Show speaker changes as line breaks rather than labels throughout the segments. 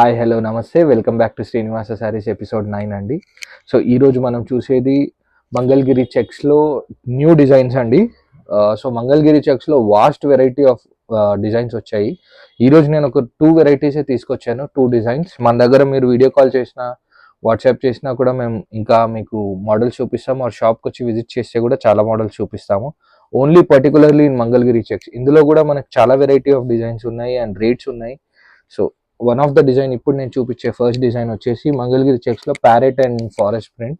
Hi hello namaste welcome back to Srinivasa Sarees episode 9 అండి. So ఈరోజు మనం చూసేది మంగళగిరి చెక్స్లో న్యూ డిజైన్స్ అండి. సో మంగళగిరి చెక్స్లో వాస్ట్ వెరైటీ ఆఫ్ డిజైన్స్ వచ్చాయి. ఈరోజు నేను ఒక 2 వెరైటీసే తీసుకొచ్చాను, 2 డిజైన్స్. మన దగ్గర మీరు వీడియో కాల్ చేసినా వాట్సాప్ చేసినా కూడా మేము ఇంకా మీకు మోడల్స్ చూపిస్తాము. ఆ షాప్కి వచ్చి విజిట్ చేస్తే కూడా చాలా మోడల్స్ చూపిస్తాము. Only particularly in Mangalagiri checks. ఇందులో కూడా మనకు చాలా వెరైటీ ఆఫ్ డిజైన్స్ ఉన్నాయి అండ్ రేట్స్ ఉన్నాయి. So one of the design ఇప్పుడు నేను చూపించే ఫస్ట్ డిజైన్ వచ్చేసి మంగళగిరి చెక్స్లో ప్యారెట్ అండ్ ఫారెస్ట్ ప్రింట్.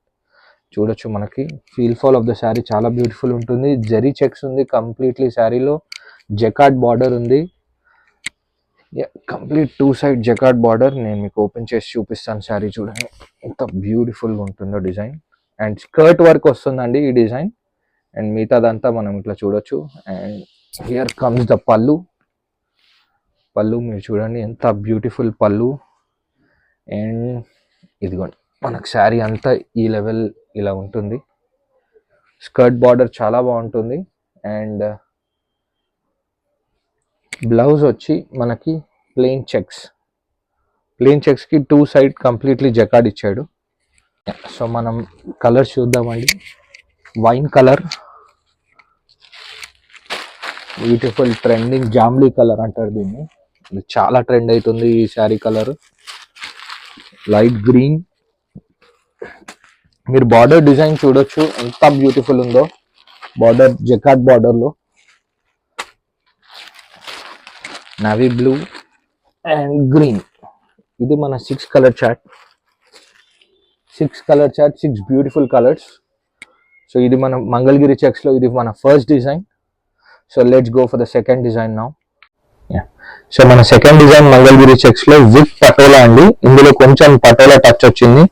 చూడొచ్చు, మనకి feel fall of the sari చాలా బ్యూటిఫుల్ ఉంటుంది. జరీ చెక్స్ ఉంది కంప్లీట్లీ. శారీలో జకార్డ్ బార్డర్ ఉంది, కంప్లీట్ 2 సైడ్ జకార్డ్ బార్డర్. నేను మీకు ఓపెన్ చేసి చూపిస్తాను. శారీ చూడండి ఎంత బ్యూటిఫుల్గా ఉంటుందో డిజైన్. అండ్ స్కర్ట్ వర్క్ వస్తుందండి ఈ డిజైన్. అండ్ మిగతాదంతా మనం ఇట్లా చూడొచ్చు. అండ్ హియర్ కమ్స్ ద పళ్ళు. మీరు చూడండి ఎంత బ్యూటిఫుల్ పళ్ళు. అండ్ ఇదిగోండి మనకు శారీ అంతా ఈ లెవెల్ ఇలా ఉంటుంది. స్కర్ట్ బార్డర్ చాలా బాగుంటుంది. అండ్ బ్లౌజ్ వచ్చి మనకి ప్లెయిన్ చెక్స్కి 2 సైడ్ కంప్లీట్లీ జకార్డ్ ఇచ్చాడు. సో మనం కలర్స్ చూద్దామండి. వైన్ కలర్, బ్యూటిఫుల్ ట్రెండింగ్ జామ్లీ కలర్ అంటారు దీన్ని. ఇది చాలా ట్రెండ్ అవుతుంది ఈ శారీ కలర్. Light green. మీరు బార్డర్ డిజైన్ చూడొచ్చు ఎంత బ్యూటిఫుల్ ఉందో. బార్డర్ జకార్డ్ బార్డర్లో నావీ బ్లూ అండ్ గ్రీన్. ఇది మన 6 colour chart. 6 beautiful colours. So ఇది మన మంగళగిరి చెక్స్లో ఇది మన first design. So let's go for the second design now. So మన సెకండ్ డిజైన్ మంగళగిరి చెక్స్లో విత్ పటోలా అండి. ఇందులో కొంచెం పటోలా టచ్ వచ్చింది.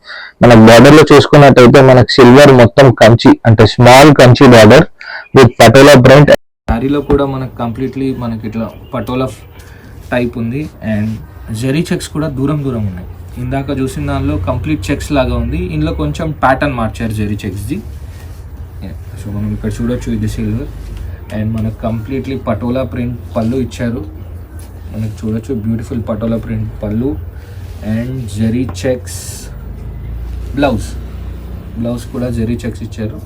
మన బార్డర్లో చూసుకున్నట్టయితే మనకు సిల్వర్ మొత్తం కంచి, అంటే small Kanchi border with patola print. శారీలో కూడా మనకు కంప్లీట్లీ మనకి ఇట్లా పటోలా టైప్ ఉంది. అండ్ జరీ చెక్స్ కూడా దూరం ఉన్నాయి. ఇందాక చూసిన దానిలో కంప్లీట్ చెక్స్ లాగా ఉంది, ఇందులో కొంచెం ప్యాటర్న్ మార్చారు జరీ చెక్స్ది. సో మనం ఇక్కడ చూడొచ్చు ఇది సిల్వర్. అండ్ మనకు కంప్లీట్లీ పటోలా ప్రింట్ పళ్ళు ఇచ్చారు. మనకు చూడొచ్చు బ్యూటిఫుల్ పటోలా ప్రింట్ పళ్ళు. అండ్ జరీ చెక్స్ బ్లౌజ్ కూడా జరీ చెక్స్ ఇచ్చారు.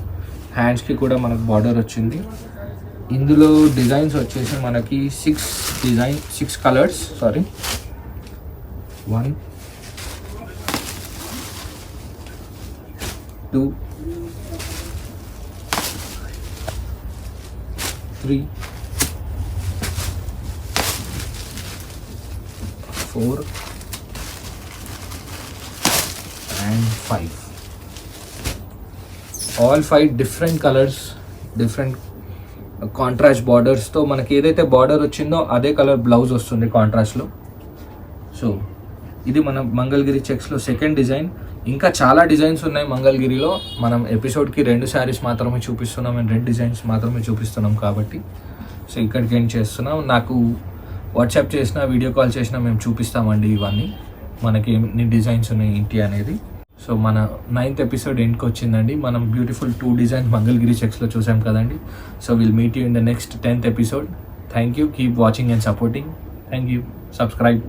హ్యాండ్స్కి కూడా మనకు బార్డర్ వచ్చింది. ఇందులో డిజైన్స్ వచ్చేసి మనకి 6 colours. 1 2 3 4 and 5. All 5 different colors, different contrast బార్డర్స్తో. మనకి ఏదైతే బార్డర్ వచ్చిందో అదే కలర్ బ్లౌజ్ వస్తుంది కాంట్రాస్ట్లో. సో ఇది మన మంగళగిరి చెక్స్లో సెకండ్ డిజైన్. ఇంకా చాలా డిజైన్స్ ఉన్నాయి మంగళగిరిలో. మనం ఎపిసోడ్కి 2 శారీస్ మాత్రమే చూపిస్తున్నాం అండ్ 2 డిజైన్స్ మాత్రమే చూపిస్తున్నాం కాబట్టి సో ఇక్కడికి ఏం చేస్తున్నాం, నాకు వాట్సాప్ చేసినా వీడియో కాల్ చేసినా మేము చూపిస్తామండి ఇవన్నీ మనకి ఎన్ని డిజైన్స్ ఉన్నాయి ఏంటి అనేది. సో మన 9th ఎపిసోడ్ ఎండ్కి వచ్చిందండి. మనం బ్యూటిఫుల్ 2 డిజైన్స్ మంగళగిరి చెక్స్లో చూసాం కదండి. So will meet you in the next 10th episode. Thank you. Keep watching and supporting. Thank you. Subscribe.